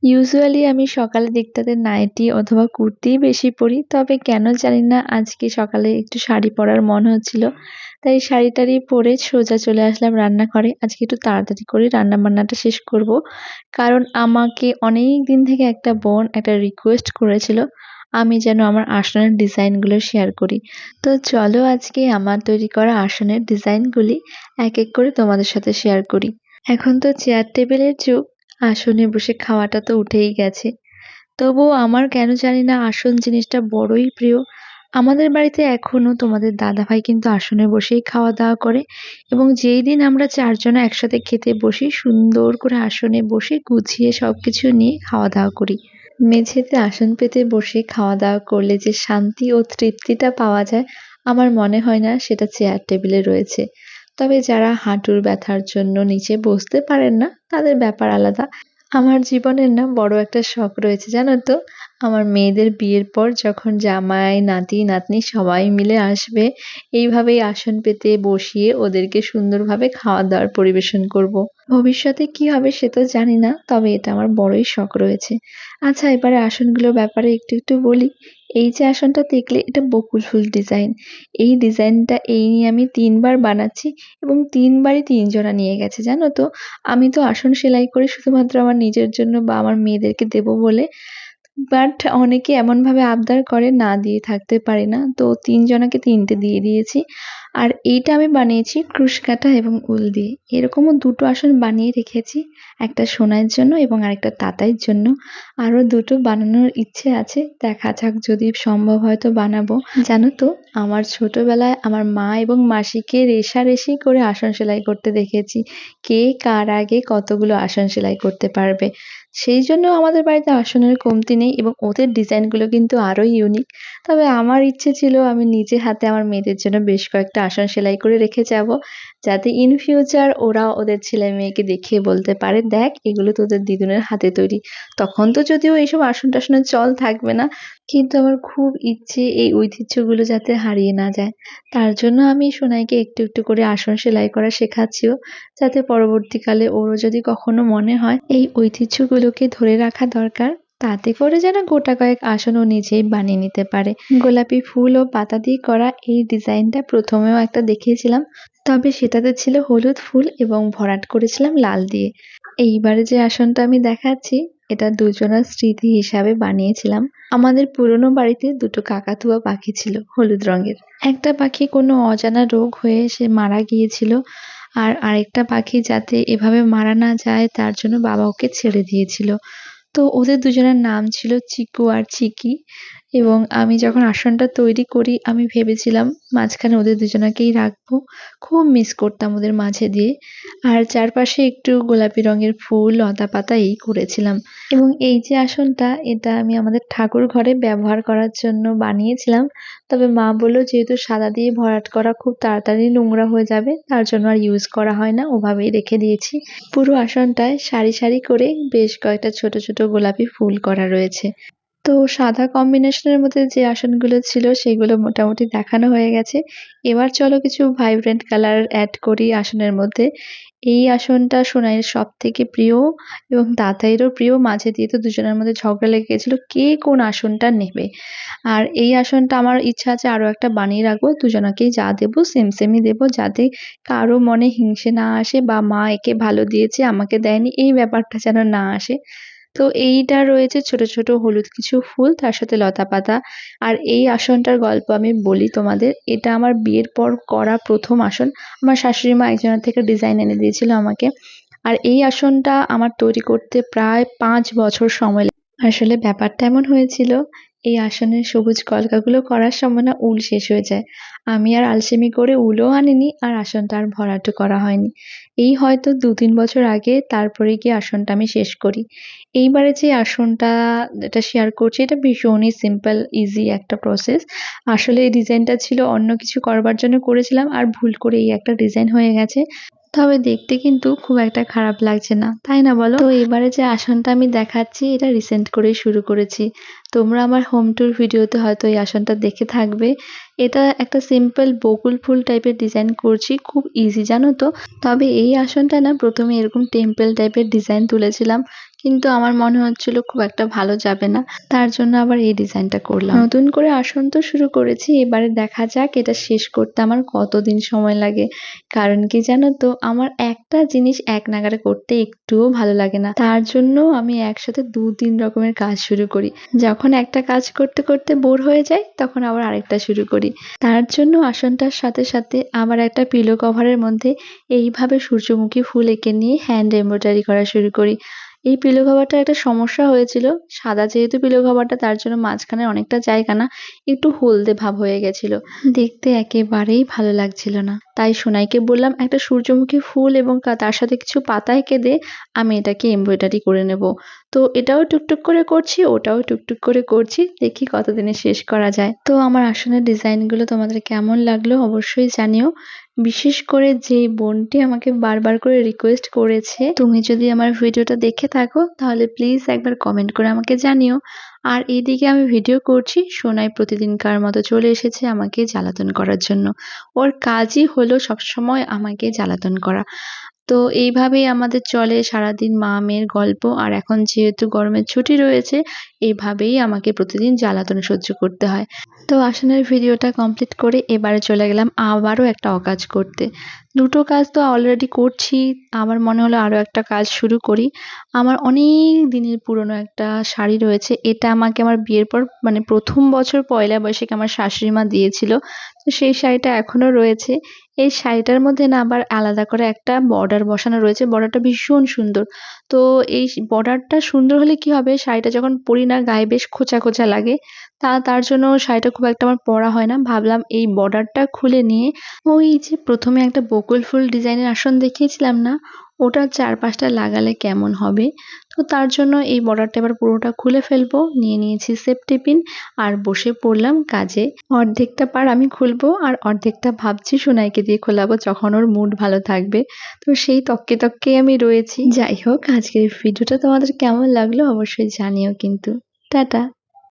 Usually আমি সকালের দিকটাতে নাইটি অথবা কুর্তিই বেশি পরি। তবে কেন জানি না আজকে সকালে একটু শাড়ি পরার মন হচ্ছিল। তাই শাড়ি-টাড়ি পরে সোজা চলে আসলাম রান্নাঘরে। আজকে একটু তাড়াতাড়ি করে রান্না-বান্নাটা শেষ করব। কারণ আমাকে অনেকদিন থেকে একটা বোন একটা রিকোয়েস্ট করেছিল, আমি যেন আমার আসনের ডিজাইনগুলো শেয়ার করি। তো চলো আজকে আমার তৈরি করা আসনের ডিজাইনগুলি এক, এক করে তোমাদের সাথে শেয়ার করি। এখন তো চেয়ার টেবিলের যুগ, আসনে বসে খাওয়াটা তো উঠেই গেছে। তবুও আমার কেন জানি না আসন জিনিসটা বড়ই প্রিয়। আমাদের বাড়িতে এখনো তোমাদের দাদাভাই কিন্তু আসনে বসেই খাওয়া-দাওয়া করে এবং যেই দিন আমরা ৪ জনা একসাথে খেতে বসি, সুন্দর করে আসনে বসে গুছিয়ে সবকিছু নিয়ে খাওয়া-দাওয়া করি। মেঝেতে আসন পেতে বসে খাওয়া-দাওয়া করলে যে শান্তি ও তৃপ্তিটা পাওয়া যায়, আমার মনে হয় না সেটা চেয়ার টেবিলে রয়েছে। তবে যারা হাঁটুর ব্যথার জন্য নিচে বসতে পারেন না, তাদের ব্যাপার আলাদা। আমার জীবনের না বড় একটা শখ রয়েছে জানো তো? আমার মেয়েদের বিয়ের পর যখন জামাই, নাতি-নাতনি সবাই মিলে আসবে, এইভাবেই আসন পেতে বসিয়ে ওদেরকে সুন্দরভাবে খাওয়া-দাওয়ার পরিবেশন করব। ভবিষ্যতে কি হবে সে তো জানি না, তবে এটা আমার বড়ই শখ রয়েছে। আচ্ছা এবারে আসনগুলোর ব্যাপারে একটু, একটু বলি। এই যে আসনটা দেখলে এটা বকুল ফুল ডিজাইন। এই ডিজাইনটা নিয়ে আমি ৩ বার বানাচ্ছি এবং ৩ বারই ৩ জনা নিয়ে গেছে জানো তো? আমি তো আসন সেলাই করি শুধুমাত্র আমার নিজের জন্য বা আমার মেয়েদেরকে দেবো বলে। বাট অনেকে এমনভাবে আবদার করে না দিয়ে থাকতে পারি না। তো ৩ জনাকে ৩ টে দিয়ে দিয়েছি। আর এইটা আমি বানিয়েছি ক্রুশ কাঁটা এবং উল দিয়ে। এরকমও ২ টো আসন বানিয়ে রেখেছি। একটা সোনাইয়ের জন্য এবং আরেকটা তাতাইয়ের জন্য। আরো ২ টো বানানোর ইচ্ছে আছে। দেখা যাক যদি সম্ভব হয় তো বানাবো। জানো তো আমার ছোটবেলায় আমার মা এবং মাসিকে রেষারেষি করে আসন সেলাই করতে দেখেছি। কে কার আগে কতগুলো আসন সেলাই করতে পারবে। সেইজন্য আমাদের বাড়িতে আসনের কমতি নেই এবং ওদের ডিজাইনগুলো কিন্তু আরো ইউনিক। তবে আমার ইচ্ছে ছিল আমি নিজে হাতে আমার মেয়েদের জন্য বেশ কয়েকটা আসন সেলাই করে রেখে যাবো। যাতে ইন ফিউচার ওরা ওদের ছেলে-মেয়েকে দেখিয়ে বলতে পারে, "দেখ এগুলো তোদের দিদুনের হাতে তৈরি।" তখন তো যদিও এইসব আসন-টাসনের চল থাকবে না। কিন্তু আমার খুব ইচ্ছে এই ঐতিহ্যগুলো যাতে হারিয়ে না যায়। তার জন্য আমি সোনাইকে একটু, একটু করে আসন সেলাই করা শেখাচ্ছিও। যাতে পরবর্তীকালে ওরও যদি কখনো মনে হয় এই ঐতিহ্যগুলোকে ধরে রাখা দরকার, তাতে করে যেন গোটা কয়েক আসন ও নিজেই বানিয়ে নিতে পারে। গোলাপি ফুল ও পাতা দিয়ে করা এই ডিজাইনটা প্রথমেও একটা দেখিয়েছিলাম, তবে সেটাতে ছিল হলুদ ফুল এবং ভরাট করেছিলাম লাল দিয়ে। এইবারে যে আসনটা আমি দেখাচ্ছি এটা দুজনার স্মৃতি হিসাবে বানিয়েছিলাম। আমাদের পুরনো বাড়িতে ২ টো কাকাতুয়া পাখি ছিল হলুদ রঙের। একটা পাখি কোনো অজানা রোগ হয়ে সে মারা গিয়েছিল। আর আরেকটা পাখি যাতে এভাবে মারা না যায় তার জন্য বাবা ওকে ছেড়ে দিয়েছিল। তো ওদের দুজনের নাম ছিল চিকু আর চিকি এবং আমি যখন আসনটা তৈরি করি আমি ভেবেছিলাম মাঝখানে ওদের দুজনাকেই রাখবো। খুব মিস করতাম ওদের মাঝে দিয়ে। আর চারপাশে একটু গোলাপি রঙের ফুল, লতাপাতা এই করেছিলাম। এবং এই যে আসনটা এটা আমি আমাদের ঠাকুর ঘরে ব্যবহার করার জন্য বানিয়েছিলাম। তবে মা বলল যেহেতু সাদা দিয়ে ভরাট করা খুব তাড়াতাড়ি নোংরা হয়ে যাবে তার জন্য আর ইউজ করা হয় না, ওভাবেই রেখে দিয়েছি। পুরো আসনটায় সারি, সারি করে বেশ কয়েকটা ছোট, ছোট গোলাপি ফুল করা রয়েছে। তো সাদা কম্বিনেশনের মধ্যে যে আসনগুলো ছিল সেগুলো মোটামুটি দেখানো হয়ে গেছে। এবার চলো কিছু ভাইব্রেন্ট কালার এড করি আসনের মধ্যে। এই আসনটা সোনাইয়ের সবথেকে প্রিয় এবং তাতাইয়েরও প্রিয়। মাঝে দিয়ে তো দুজনের মধ্যে ঝগড়া লেগে গেছিল কে কোন আসনটা নেবে। আর এই আসনটা আমার ইচ্ছা আছে আরো একটা বানিয়ে রাখবো। দুজনাকেই যা দেবো সেম সেমই দেবো যাতে কারো মনে হিংসে না আসে বা মা একে ভালো দিয়েছে আমাকে দেয়নি এই ব্যাপারটা যেন না আসে। তো এইটা রয়েছে ছোট, ছোট হলুদ কিছু ফুল তার সাথে লতাপাতা। আর এই আসনটার গল্প আমি বলি তোমাদের। এটা আমার বিয়ের পর করা ১ম আসন। আমার শাশুড়ি মা একজনের থেকে ডিজাইন এনে দিয়েছিল আমাকে। আর এই আসনটা আমার তৈরি করতে প্রায় ৫ বছর সময় আসলে ব্যাপারটা এমন হয়েছিল, এই আসনের সবুজ কলকাগুলো করার সময় না উল শেষ হয়ে যায়। আমি আর আলসেমি করে উলও আনিনি আর আসনটা আর ভরাটও করা হয়নি। এই হয়তো ২-৩ বছর আগে তারপরে গিয়ে আসনটা আমি শেষ করি। এইবারে যে আসনটা এটা শেয়ার করছি এটা ভীষণই সিম্পল ইজি একটা প্রসেস। আসলে এই ডিজাইনটা ছিল অন্য কিছু করবার জন্য করেছিলাম আর ভুল করে এই একটা ডিজাইন হয়ে গেছে। তবে দেখতে কিন্তু খুব একটা খারাপ লাগছে না, তাই না বলো? তো এবারে যে আসনটা আমি দেখাচ্ছি এটা রিসেন্ট করেই শুরু করেছি। তোমরা আমার হোম ট্যুর ভিডিওতে হয়তো এই আসনটা দেখে থাকবে। এটা একটা সিম্পল বকুল ফুল টাইপের ডিজাইন করছি, খুব ইজি জানো তো? তবে এই আসনটা না ১ম এ এরকম টেম্পল টাইপের ডিজাইন তুলেছিলাম। কিন্তু আমার মনে হচ্ছিল খুব একটা ভালো যাবে না, তার জন্য আবার এই ডিজাইনটা করলাম। নতুন করে আসন তো শুরু করেছি, এবারে দেখা যাক এটা শেষ করতে আমার কতদিন সময় লাগে। কারণ কি জানো তো, আমার একটা জিনিস এক নাগাড়ে করতে একটুও ভালো লাগে না, তার জন্য আমি একসাথে 2-3 রকমের কাজ শুরু করি। যখন একটা কাজ করতে করতে বোর হয়ে যায় তখন আবার আরেকটা শুরু করি। তার জন্য আসনটার সাথে সাথে আবার একটা পিলো কভারের মধ্যে এইভাবে সূর্যমুখী ফুল এঁকে নিয়ে হ্যান্ড এমব্রয়ডারি করা শুরু করি। এই পিলো কভারটার একটা সমস্যা হয়েছিল, সাদা যেহেতু পিলো কভারটা তার জন্য মাঝখানে অনেকটা জায়গা না একটু হলদে ভাব হয়ে গেছিল, দেখতে একেবারেই ভালো লাগছিল না। তাই সোনাইকে বললাম একটা সূর্যমুখী ফুল এবং তার সাথে কিছু পাতা এঁকে দে, আমি এটাকে এমব্রয়ডারি করে নেব। তো এটাও টুকটুক করে করছি, ওটাও টুকটুক করে করছি, দেখি কতদিনে শেষ করা যায়। তো আমার আসনের ডিজাইনগুলো তোমাদের কেমন লাগলো অবশ্যই জানিও। বিশেষ করে যে বোনটি আমাকে বারবার করে রিকোয়েস্ট করেছে, তুমি যদি আমার ভিডিওটা দেখে থাকো তাহলে প্লিজ একবার কমেন্ট করে আমাকে জানিও। আর এইদিকে আমি ভিডিও করছি, সোনাই প্রতিদিনকার মতো চলে এসেছে আমাকে জ্বালাতন করার জন্য। ওর কাজই হলো সবসময় আমাকে জ্বালাতন করা। তো এইভাবেই আমাদের চলে সারাদিন মা মেয়ের গল্প। আর এখন যেহেতু গরমের ছুটি রয়েছে, এইভাবেই আমাকে প্রতিদিন জ্বালাতন সহ্য করতে হয়। তো আসনের ভিডিওটা কমপ্লিট করে এবারে চলে গেলাম আবারও একটা অকাজ করতে। দুটো কাজ তো অলরেডি করছি, আমার মনে হলো আরও একটা কাজ শুরু করি। আমার অনেক দিনের পুরনো একটা শাড়ি রয়েছে, এটা আমাকে আমার বিয়ের পর মানে প্রথম বছর পয়লা বৈশাখে আমার শাশুড়ি মা দিয়েছিল। তো সেই শাড়িটা এখনো রয়েছে। এই শাড়িটার মধ্যে না আবার আলাদা করে একটা বর্ডার বসানো রয়েছে, বর্ডারটা ভীষণ সুন্দর। তো এই বর্ডারটা সুন্দর হলে কি হবে, শাড়িটা যখন পরি না গায়ে বেশ খোঁচা খোঁচা লাগে, তার জন্য শাড়িটা খুব একটা আমার পরা হয় না। ভাবলাম এই বর্ডারটা খুলে নিয়ে ওই যে প্রথমে একটা বকুল ফুল ডিজাইনের আসন দেখিয়েছিলাম না, ওটার চারপাশটা লাগালে কেমন হবে। তো তার জন্য এই বর্ডারটা এবার পুরোটা খুলে ফেলবো। নিয়ে নিয়েছি সেফটি পিন আর বসে পড়লাম কাজে। অর্ধেকটা পার আমি খুলবো আর অর্ধেকটা ভাবছি সোনাইকে দিয়ে খোলাবো যখন ওর মুড ভালো থাকবে। তো সেই তককে তককেই আমি রয়েছি। যাই হোক, আজকের ভিডিওটা তোমাদের কেমন লাগলো অবশ্যই জানিও কিন্তু। টাটা।